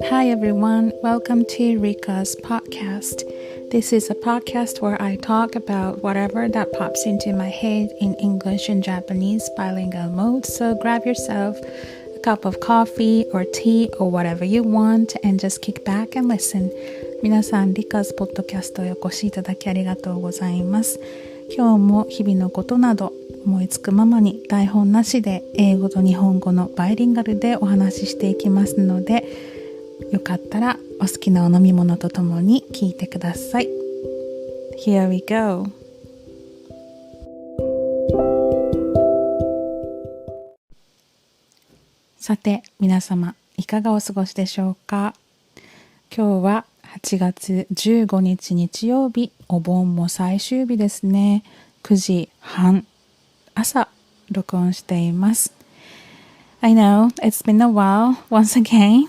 Hi everyone, welcome to Rika's podcast. This is a podcast where I talk about whatever that pops into my head in English and Japanese bilingual mode. So grab yourself a cup of coffee or tea or whatever you want and just kick back and listen. 皆さん、Rika's podcast へお越しいただきありがとうございます。今日も日々のことなど思いつくままに台本なしで英語と日本語のバイリンガルでお話ししていきますので、よかったらお好きなお飲み物とともに聞いてください。Here we go. さて皆様いかがお過ごしでしょうか。今日は8月15日日曜日、お盆も最終日ですね。9時半朝録音しています。I know it's been a while once again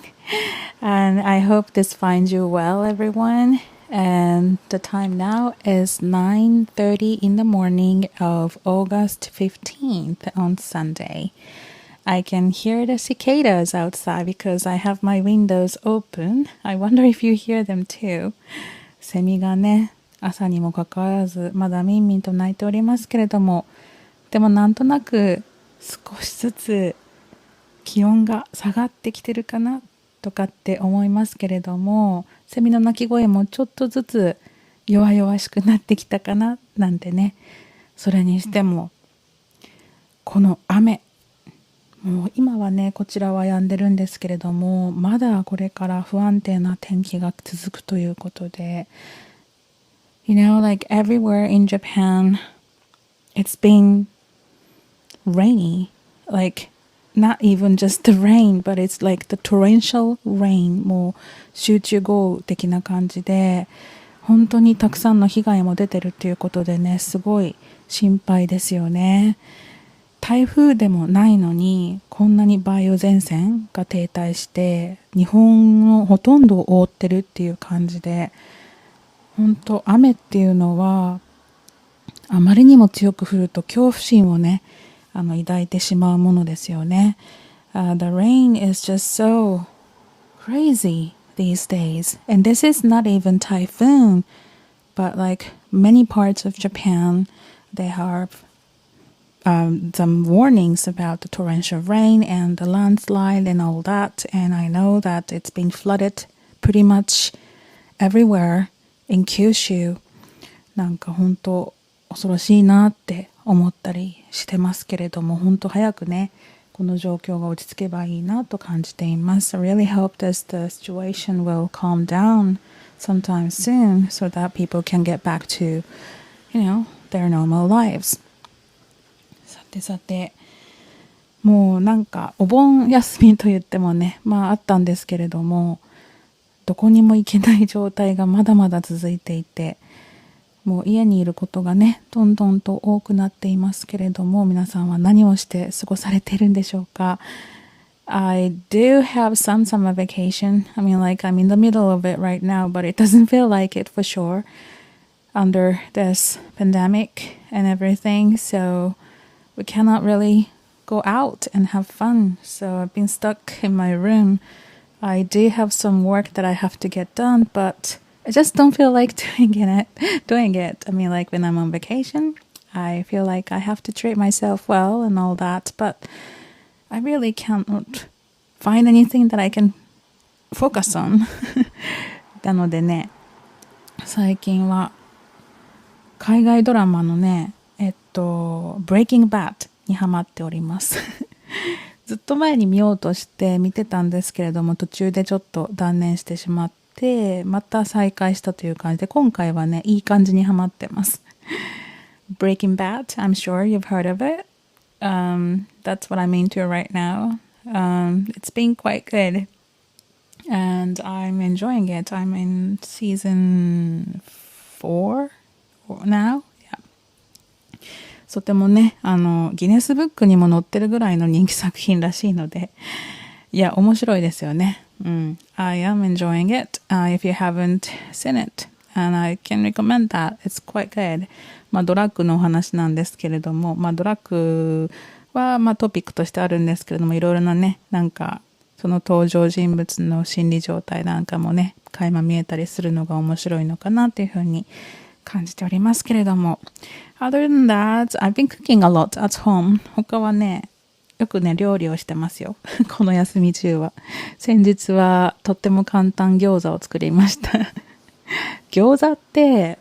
and I hope this finds you well everyone, and the time now is 9:30 in the morning of August 15th on Sunday. I can hear the cicadas outside because I have my windows open. I wonder if you hear them too. セミがね、朝にもかかわらずまだミンミンと鳴いておりますけれども、でもなんとなく少しずつ気温が下がってきてるかなとかって思いますけれども、セミの鳴き声もちょっとずつ弱々しくなってきたかななんてね。それにしてもこの雨、もう今はねこちらは止んでるんですけれども、まだこれから不安定な天気が続くということで、You know, like everywhere in Japan, it's been rainy, like not even just the rain, but it's like the torrential rain, もう集中豪雨的な感じで、本当にたくさんの被害も出てるっていうことでね、すごい心配ですよね。台風でもないのにこんなに梅雨前線が停滞して日本のほとんどを覆ってるっていう感じで、本当雨っていうのはあまりにも強く降ると恐怖心をね抱いてしまうものですよね。The rain is just so crazy these days, and this is not even typhoon, but like many parts of Japan, they have some warnings about the torrential rain and the landslide and all that, and I know that it's been flooded pretty much everywhere in Kyushu. なんか本当恐ろしいなって思ったりしてますけれども、本当早くねこの状況が落ち着けばいいなと感じています。I really hope that the situation will calm down sometime soon so that people can get back to, you know, their normal lives. さてもうなんかお盆休みと言ってもね、まああったんですけれども、どこにも行けない状態がまだまだ続いていて、もう家にいることがねどんどんと多くなっていますけれども、皆さんは何をして過ごされているんでしょうか。 I do have some summer vacation. I mean, like I'm in the middle of it right now, but it doesn't feel like it for sure under this pandemic and everything, so we cannot really go out and have fun. So I've been stuck in my room. I do have some work that I have to get done, but I just don't feel like doing it. I mean, like when I'm on vacation, I feel like I have to treat myself well and all that, but I really cannot find anything that I can focus on. なのでね、最近は海外ドラマのね、Breaking Bad にハマっております。ずっと前に見ようとして見てたんですけれども、途中でちょっと断念してしまって、また再開したという感じで、今回はねいい感じにハマってます。Breaking Bad, I'm sure you've heard of it. That's what I'm into right now. It's been quite good and I'm enjoying it. I'm in season 4 now.とてもねギネスブックにも載ってるぐらいの人気作品らしいので、いや面白いですよね。I am enjoying it、if you haven't seen it, and I can recommend that. It's quite good. まあドラッグのお話なんですけれども、まあドラッグはまあトピックとしてあるんですけれども、いろいろなねなんかその登場人物の心理状態なんかもね、垣間見えたりするのが面白いのかなっていうふうに感じておりますけれども。Other than that, I've been cooking a lot at home. 他はね、よくね、料理をしてますよ。この休み中は。先日はとっても簡単餃子を作りました。餃子って、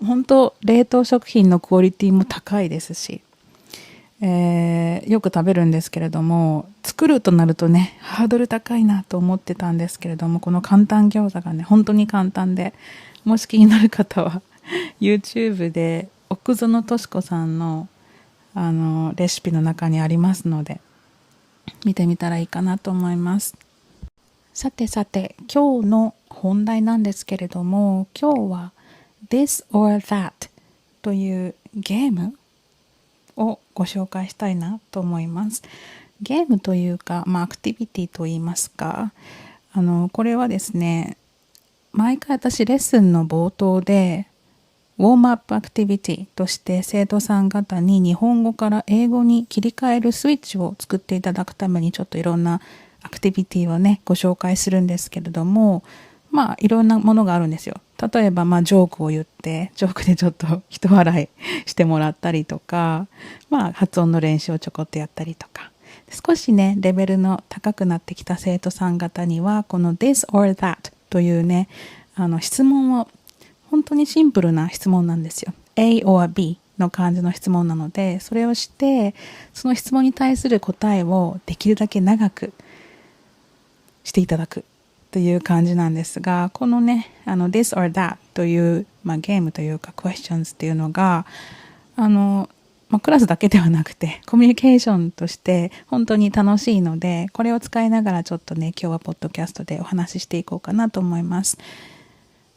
本当冷凍食品のクオリティも高いですし、よく食べるんですけれども、作るとなるとね、ハードル高いなと思ってたんですけれども、この簡単餃子がね、本当に簡単で、もし気になる方は、YouTube で奥園敏子さんのレシピの中にありますので、見てみたらいいかなと思います。さてさて、今日の本題なんですけれども、今日は This or That というゲームをご紹介したいなと思います。ゲームというか、アクティビティといいますか、これはですね、毎回私レッスンの冒頭でWarmupアクティビティとして生徒さん方に日本語から英語に切り替えるスイッチを作っていただくためにちょっといろんなアクティビティをねご紹介するんですけれども、いろんなものがあるんですよ。例えばジョークを言ってジョークでちょっと人笑いしてもらったりとか、発音の練習をちょこっとやったりとか、少しねレベルの高くなってきた生徒さん方にはこの This or That というね質問を、本当にシンプルな質問なんですよ。A or B の感じの質問なので、それをしてその質問に対する答えをできるだけ長くしていただくという感じなんですが、このねThis or That という、ゲームというか Questions っていうのがクラスだけではなくてコミュニケーションとして本当に楽しいので、これを使いながらちょっとね今日はポッドキャストでお話ししていこうかなと思います。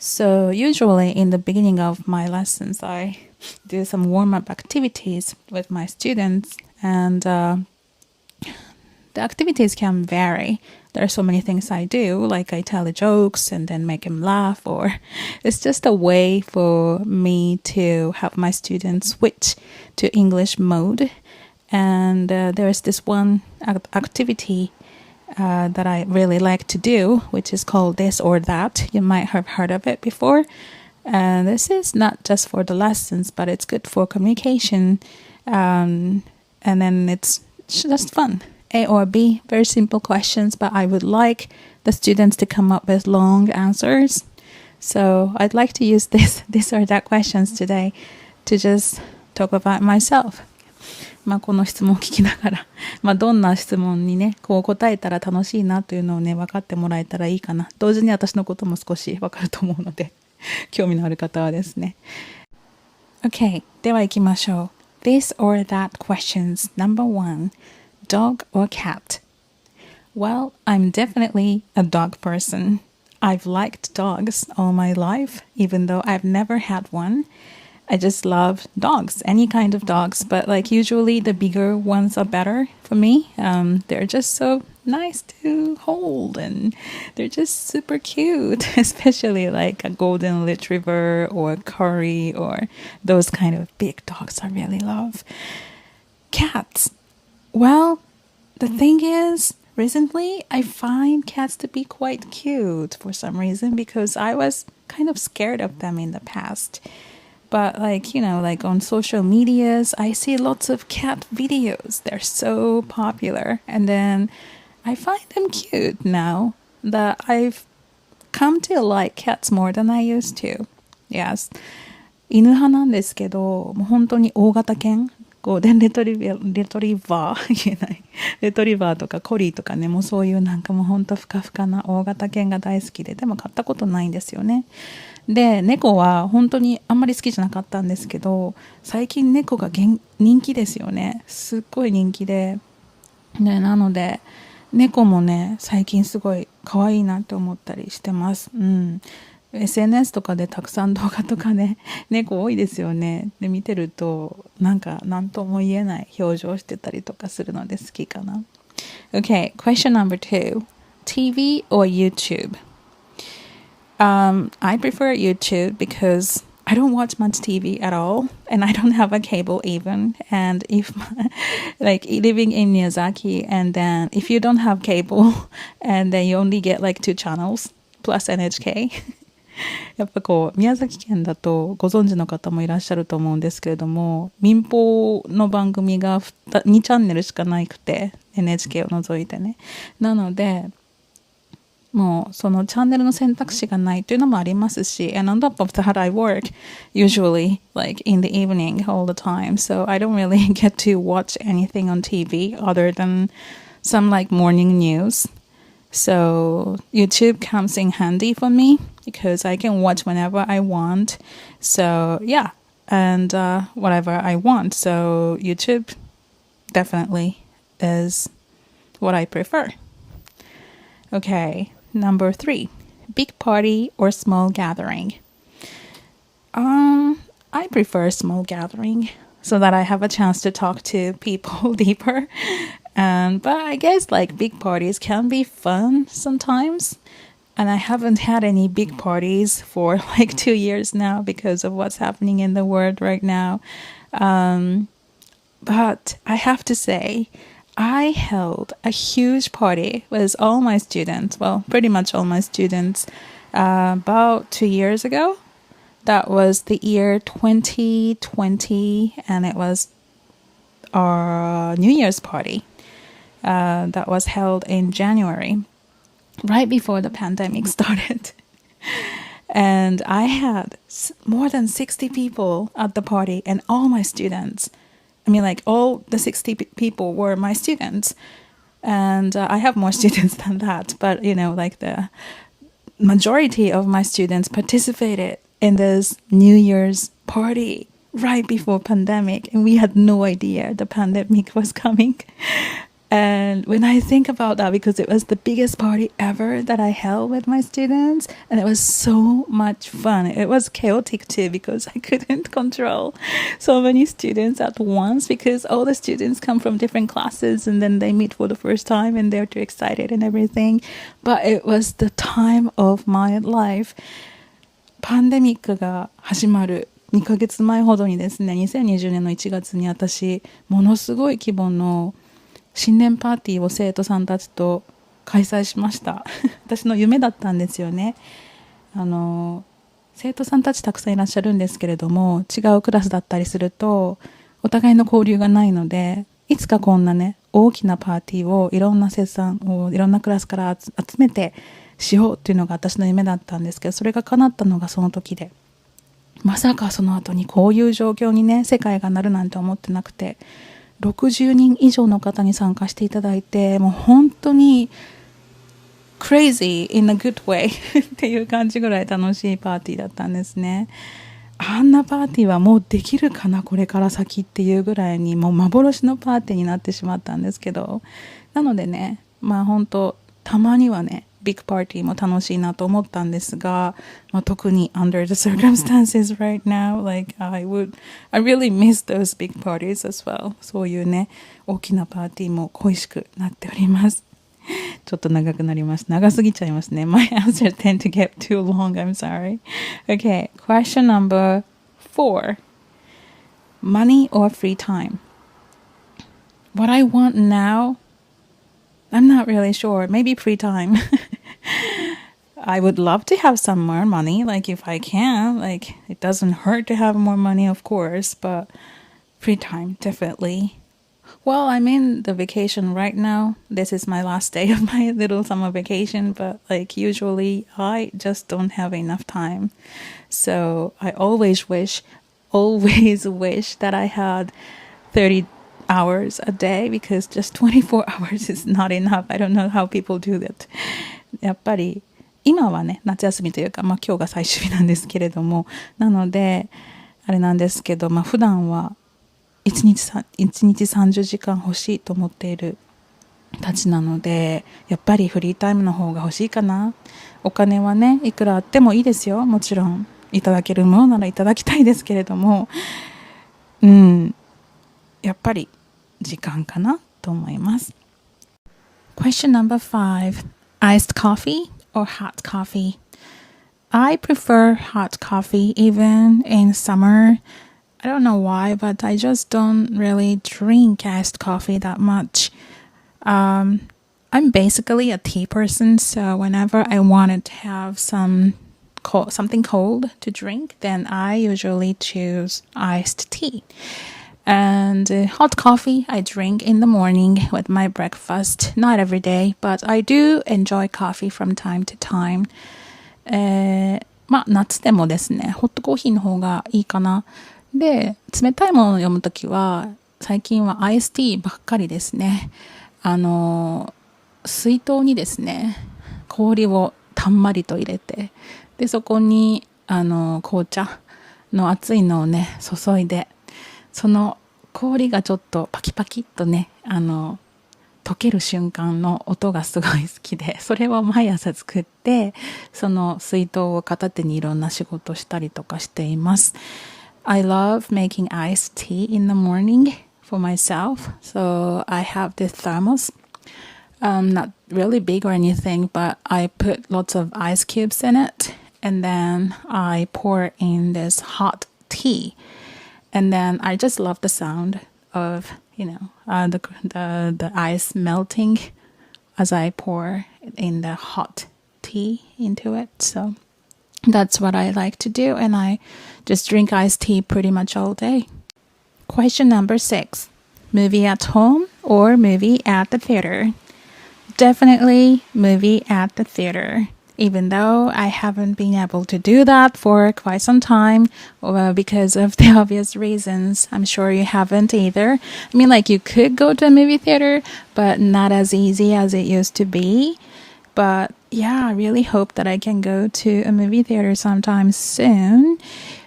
So usually in the beginning of my lessons, I do some warm-up activities with my students, and the activities can vary. There are so many things I do, like I tell jokes and then make them laugh, or it's just a way for me to have my students switch to English mode. And there's this one activity that I really like to do, which is called This or That. You might have heard of it before. And this is not just for the lessons, but it's good for communication. And then it's just fun. A or B, very simple questions, but I would like the students to come up with long answers. So I'd like to use this or that questions today to just talk about myself. この質問を聞きながら、どんな質問にね、こう答えたら楽しいなというのをね、分かってもらえたらいいかな。同時に私のことも少し分かると思うので、興味のある方はですね。Okay, では行きましょう。This or that questions. Number 1, dog or cat? Well, I'm definitely a dog person. I've liked dogs all my life, even though I've never had one.I just love dogs, any kind of dogs, but like usually the bigger ones are better for me. They're just so nice to hold and they're just super cute, especially like a golden retriever or a curry or those kind of big dogs I really love. Cats. Well, the thing is, recently I find cats to be quite cute for some reason because I was kind of scared of them in the past.But like on social medias, I see lots of cat videos. They're so popular. And then I find them cute now that I've come to like cats more than I used to. Yes. 犬派なんですけど、もう本当に大型犬、ゴールデンレトリバー言えない。レトリバーとかコリーとかね、もうそういうなんかもう本当ふかふかな大型犬が大好きで、でも飼ったことないんですよね。で、猫は本当にあんまり好きじゃなかったんですけど、最近猫が人気ですよね。すっごい人気で、ね、なので猫もね最近すごい可愛いなって思ったりしてます。SNS とかでたくさん動画とかね猫多いですよね。で見てるとなんか何とも言えない表情してたりとかするので好きかな。Okay, question number 2. TV or YouTube?I prefer YouTube because I don't watch much TV at all, and I don't have a cable even. And if like living in Miyazaki, and then if you don't have cable, and then you only get like 2 channels plus NHK. やっぱこう宮崎県だとご存知の方もいらっしゃると思うんですけれども、民放の番組が2チャンネルしかなくて NHK を除いてね。なのでもうそのチャンネルの選択肢がないというのもありますし、and on top of that I work usually like in the evening all the time, so I don't really get to watch anything on TV other than some like morning news. So YouTube comes in handy for me because I can watch whenever I want. So yeah, and whatever I want. So YouTube definitely is what I prefer. Okay, number 3, big party or small gathering. I prefer small gathering so that I have a chance to talk to people deeper. But I guess like big parties can be fun sometimes. And I haven't had any big parties for like 2 years now because of what's happening in the world right now. But I have to say, I held a huge party with all my students, well, pretty much all my students, about 2 years ago. That was the year 2020, and it was our New Year's party. That was held in January, right before the pandemic started. And I had more than 60 people at the party, and all my students. I mean, like all the 60 people were my students. And I have more students than that, but you know, like the majority of my students participated in this New Year's party right before pandemic, and we had no idea the pandemic was coming. And when I think about that, because it was the biggest party ever that I held with my students, and it was so much fun. It was chaotic too because I couldn't control so many students at once because all the students come from different classes and then they meet for the first time and they're too excited and everything. But it was the time of my life. パンデミックが始まる2ヶ月前ほどにですね、2020年の1月に私、ものすごい規模の新年パーティーを生徒さんたちと開催しました。私の夢だったんですよね。生徒さんたちたくさんいらっしゃるんですけれども、違うクラスだったりするとお互いの交流がないので、いつかこんなね大きなパーティーをいろんな生徒さんをいろんなクラスから集めてしようっていうのが私の夢だったんですけど、それが叶ったのがその時で、まさかその後にこういう状況にね世界がなるなんて思ってなくて、60人以上の方に参加していただいて、もう本当に crazy in a good way っていう感じぐらい楽しいパーティーだったんですね。あんなパーティーはもうできるかなこれから先っていうぐらいにもう幻のパーティーになってしまったんですけど、なのでね、まあ本当たまにはねビッグパーティーも楽しいなと思ったんですが、まあ、特に under the circumstances right now, like I really miss those big parties as well. そういうね大きなパーティーも恋しくなっております。ちょっと長くなります。長すぎちゃいますね。My answer tend to get too long. I'm sorry. Okay, question number 4. Money or free time? What I want now, I'm not really sure. Maybe free time. I would love to have some more money, like if I can. Like it doesn't hurt to have more money, of course, but free time, definitely. Well, I'm in the vacation right now. This is my last day of my little summer vacation, but like usually I just don't have enough time. So I always wish that I had 30 hours a day because just 24 hours is not enough. I don't know how people do that. やっぱり今はね夏休みというか、まあ今日が最終日なんですけれども、なのであれなんですけど、まあ普段は1日30時間欲しいと思っているたちなので、やっぱりフリータイムの方が欲しいかな。お金はねいくらあってもいいですよ。もちろんいただけるものならいただきたいですけれども、やっぱり時間かなと思います。Question number 5. Iced coffee or hot coffee? I prefer hot coffee even in summer. I don't know why, but I just don't really drink iced coffee that much. I'm basically a tea person, so whenever I wanted to have something cold to drink, then I usually choose iced tea. And hot coffee I drink in the morning with my breakfast. Not every day, but I do enjoy coffee from time to time. まあ夏でもですね、ホットコーヒーの方がいいかな。で、冷たいものを読むときは、最近はアイスティーばっかりですね。水筒にですね、氷をたんまりと入れて、で、そこに、紅茶の熱いのをね、注いで、その氷がちょっとパキパキっとね、溶ける瞬間の音がすごい好きで、それを毎朝作って、その水筒を片手にいろんな仕事したりとかしています。I love making iced tea in the morning for myself. So I have this thermos. Not really big or anything, but I put lots of ice cubes in it. And then I pour in this hot tea. And then I just love the sound of, the ice melting as I pour in the hot tea into it. So that's what I like to do. And I just drink iced tea pretty much all day. Question number 6. Movie at home or movie at the theater? Definitely movie at the theater. Even though I haven't been able to do that for quite some time because of the obvious reasons. I'm sure you haven't either. I mean, like you could go to a movie theater, but not as easy as it used to be. But yeah, I really hope that I can go to a movie theater sometime soon.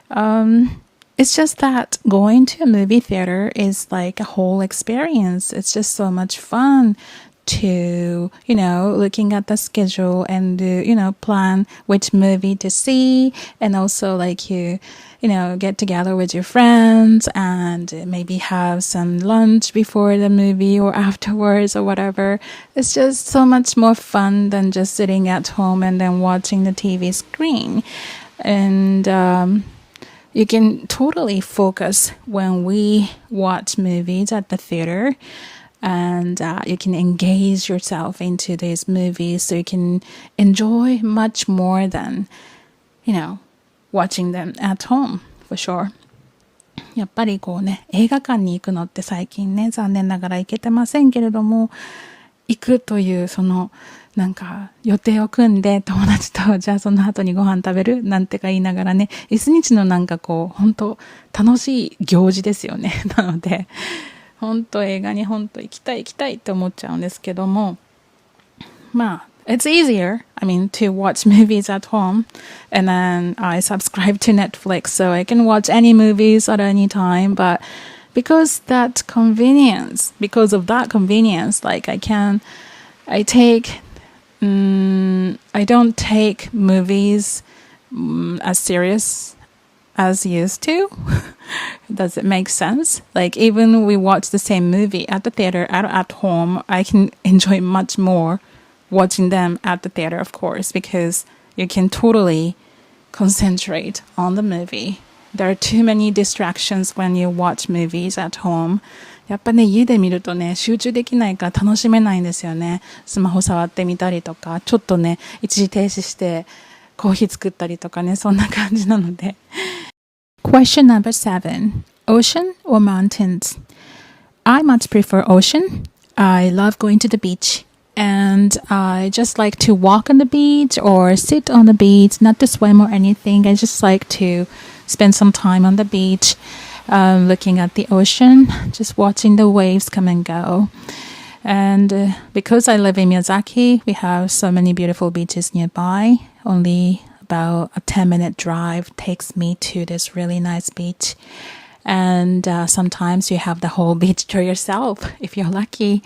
It's just that going to a movie theater is like a whole experience. It's just so much fun to, looking at the schedule and, plan which movie to see. And also like get together with your friends and maybe have some lunch before the movie or afterwards or whatever. It's just so much more fun than just sitting at home and then watching the TV screen. And, you can totally focus when we watch movies at the theater. And you can engage yourself into these movies so you can enjoy much more than, watching them at home, for sure. やっぱりこうね、映画館に行くのって最近ね、残念ながら行けてませんけれども、行くというその、なんか予定を組んで友達と、じゃあその後にご飯食べるなんてか言いながらね、一日のなんかこう、本当楽しい行事ですよね。なので、本当映画に本当行きたいって思っちゃうんですけども、まあ、it's easier, to watch movies at home. And then I subscribe to Netflix so I can watch any movies at any time. But because of that convenience, like I don't take movies as serious as used to. Does it make sense? Like even we watch the same movie at the theater at home, I can enjoy much more watching them at the theater, of course, because you can totally concentrate on the movie. There are too many distractions when you watch movies at home. やっぱね、家で見るとね、集中できないから楽しめないんですよね。スマホ触ってみたりとか、ちょっとね、一時停止してコーヒー作ったりとかね、そんな感じなので。Question number 7. Ocean or mountains? I much prefer ocean. I love going to the beach. And I just like to walk on the beach or sit on the beach, not to swim or anything. I just like to spend some time on the beach, looking at the ocean, just watching the waves come and go. And because I live in Miyazaki, we have so many beautiful beaches nearby. Only about a 10-minute drive takes me to this really nice beach. And sometimes you have the whole beach to yourself if you're lucky.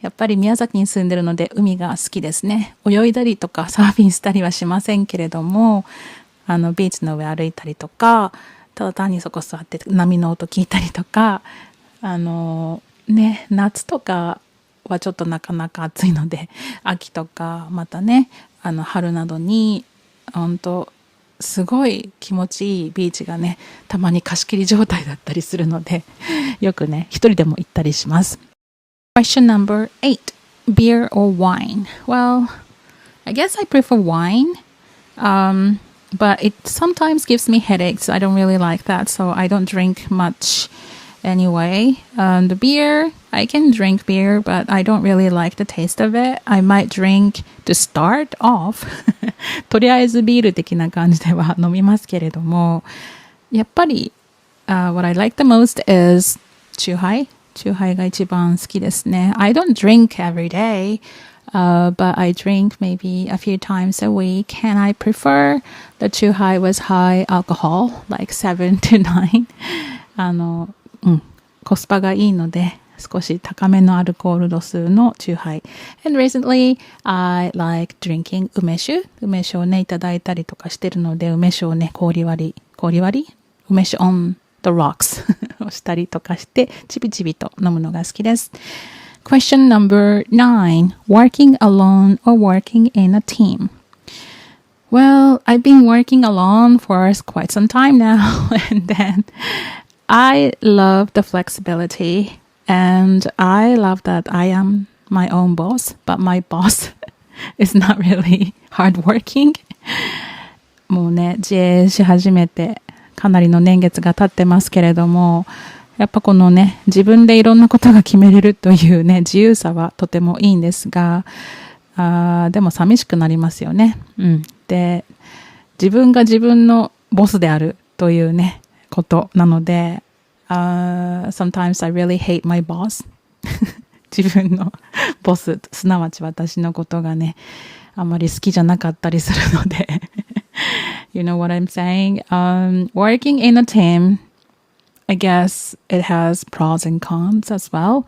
やっぱり宮崎に住んでるので海が好きですね。泳いだりとかサーフィンしたりはしませんけれども、ビーチの上歩いたりとか、ただ単にそこ座って波の音聞いたりとか、夏とかはちょっとなかなか暑いので、秋とかまたね、春などに本当すごい気持ちいいビーチがね、たまに貸し切り状態だったりするので、よくね、一人でも行ったりします。Question number 8. Beer or wine? Well, I guess I prefer wine. But it sometimes gives me headaches. I don't really like that, so I don't drink much anyway. The beer, I can drink beer, but I don't really like the taste of it. I might drink to start off. とりあえずビール的な感じでは飲みますけれども、やっぱり、what I like the most is チューハイ。チューハイが一番好きですね。I don't drink every day.But I drink maybe a few times a week, and I prefer the chuhai with high alcohol, like 7 to 9. コスパがいいので、少し高めのアルコール度数のチューハイ。And recently, I like drinking 梅酒。梅酒をね、いただいたりとかしてるので、梅酒をね、氷割り梅酒 on the rocks をしたりとかして、ちびちびと飲むのが好きです。Question number 9. Working alone or working in a team? Well, I've been working alone for quite some time now. And then I love the flexibility. And I love that I am my own boss. But my boss is not really hardworking. もうね、自営し始めてかなりの年月が経ってますけれども、やっぱこのね、自分でいろんなことが決めれるというね、自由さはとてもいいんですが、でも寂しくなりますよね。で、自分が自分のボスであるというね、ことなので、sometimes I really hate my boss. 自分のボス、すなわち私のことがね、あまり好きじゃなかったりするので、You know what I'm saying? Working in a team,I guess it has pros and cons as well.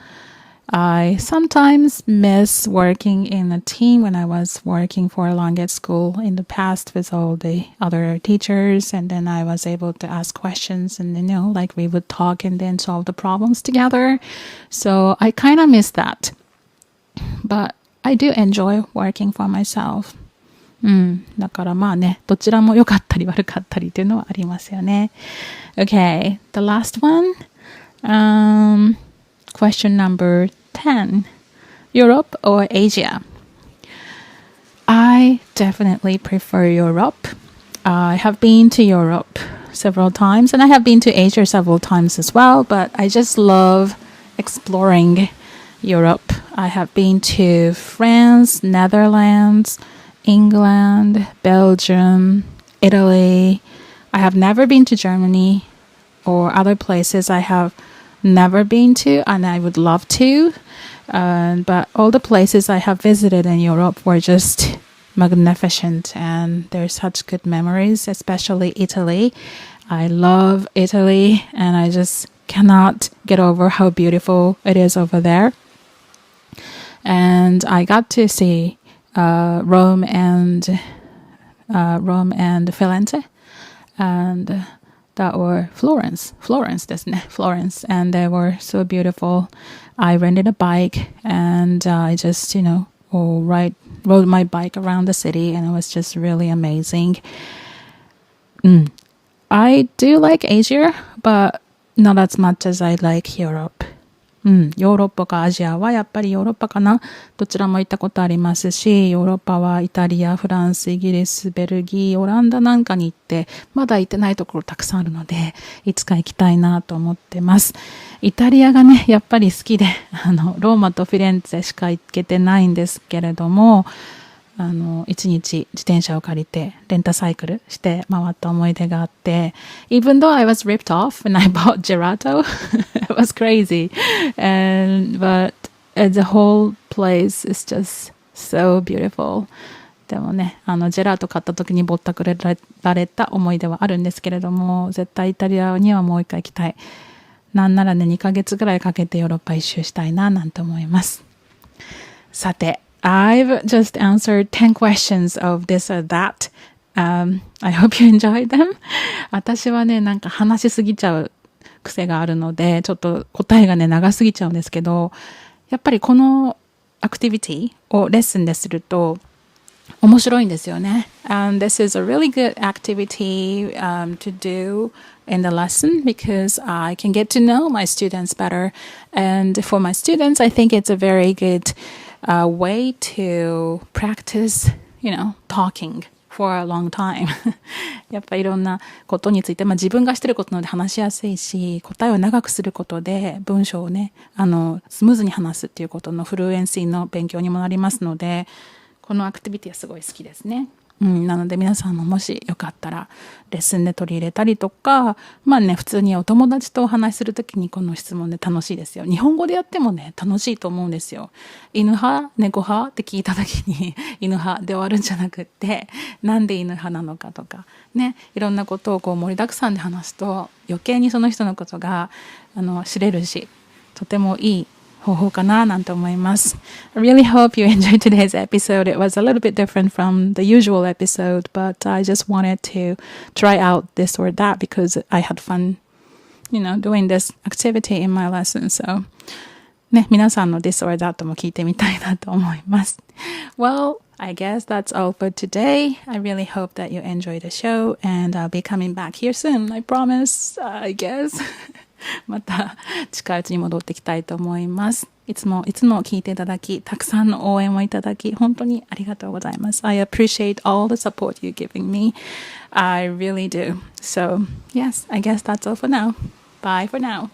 I sometimes miss working in a team when I was working for long at school in the past with all the other teachers, and then I was able to ask questions and, like we would talk and then solve the problems together. So I kind of miss that. But I do enjoy working for myself. だからまあね、どちらも良かったり悪かったりっていうのはありますよね。Okay, the last one. Question number 10. Europe or Asia? I definitely prefer Europe. I have been to Europe several times, and I have been to Asia several times as well, but I just love exploring Europe. I have been to France, Netherlands, England, Belgium, Italy. I have never been to Germany or other places I have never been to, and I would love to. But all the places I have visited in Europe were just magnificent, and there's such good memories, especially Italy. I love Italy, and I just cannot get over how beautiful it is over there. And I got to see Rome and Firenze, and that were Florence ですね Florence, and they were so beautiful. I rented a bike, and I just rode my bike around the city, and it was just really amazing. I do like Asia, but not as much as I like Europe. ヨーロッパかアジアはやっぱりヨーロッパかな。どちらも行ったことありますし、ヨーロッパはイタリア、フランス、イギリス、ベルギー、オランダなんかに行って、まだ行ってないところたくさんあるので、いつか行きたいなと思ってます。イタリアがね、やっぱり好きで、ローマとフィレンツェしか行けてないんですけれども、一日自転車を借りてレンタサイクルして回った思い出があって、even though I was ripped off when I bought gelato, it was crazy, but the whole place is just so beautiful. でもね、ジェラート買った時にぼったくれられた思い出はあるんですけれども、絶対イタリアにはもう一回行きたい。なんならね、2ヶ月ぐらいかけてヨーロッパ一周したいななんて思います。さて、I've just answered 10 questions of this or that. I hope you enjoyed them. 私はね、なんか話しすぎちゃう癖があるので、ちょっと答えがね、長すぎちゃうんですけど、やっぱりこのアクティビティをレッスンですると、面白いんですよね。And this is a really good activity to do in the lesson because I can get to know my students better. And for my students, I think it's a very good way to practice, talking for a long time. やっぱいろんなことについて、自分がしてることなので話しやすいし、答えを長くすることで文章をね、スムーズに話すっていうことのフルエンシーの勉強にもなりますので、このアクティビティはすごい好きですね。なので皆さんももしよかったらレッスンで取り入れたりとか、普通にお友達とお話しするときにこの質問で楽しいですよ。日本語でやってもね、楽しいと思うんですよ。犬派猫派って聞いたときに犬派で終わるんじゃなくって、なんで犬派なのかとか、ね、いろんなことを盛りだくさんで話すと余計にその人のことが知れるし、とてもいい方法かななんて思います。I really hope you enjoyed today's episode. It was a little bit different from the usual episode, but I just wanted to try out this or that because I had fun, doing this activity in my lesson. So, ね、皆さんの this or that も聞いてみたいなと思います。Well, I guess that's all for today. I really hope that you enjoy the show and I'll be coming back here soon. I promise, I guess. また近いうちに戻ってきたいと思います。いつも聞いていただき、たくさんの応援をいただき、本当にありがとうございます。I appreciate all the support you're giving me. I really do. So, yes, I guess that's all for now. Bye for now.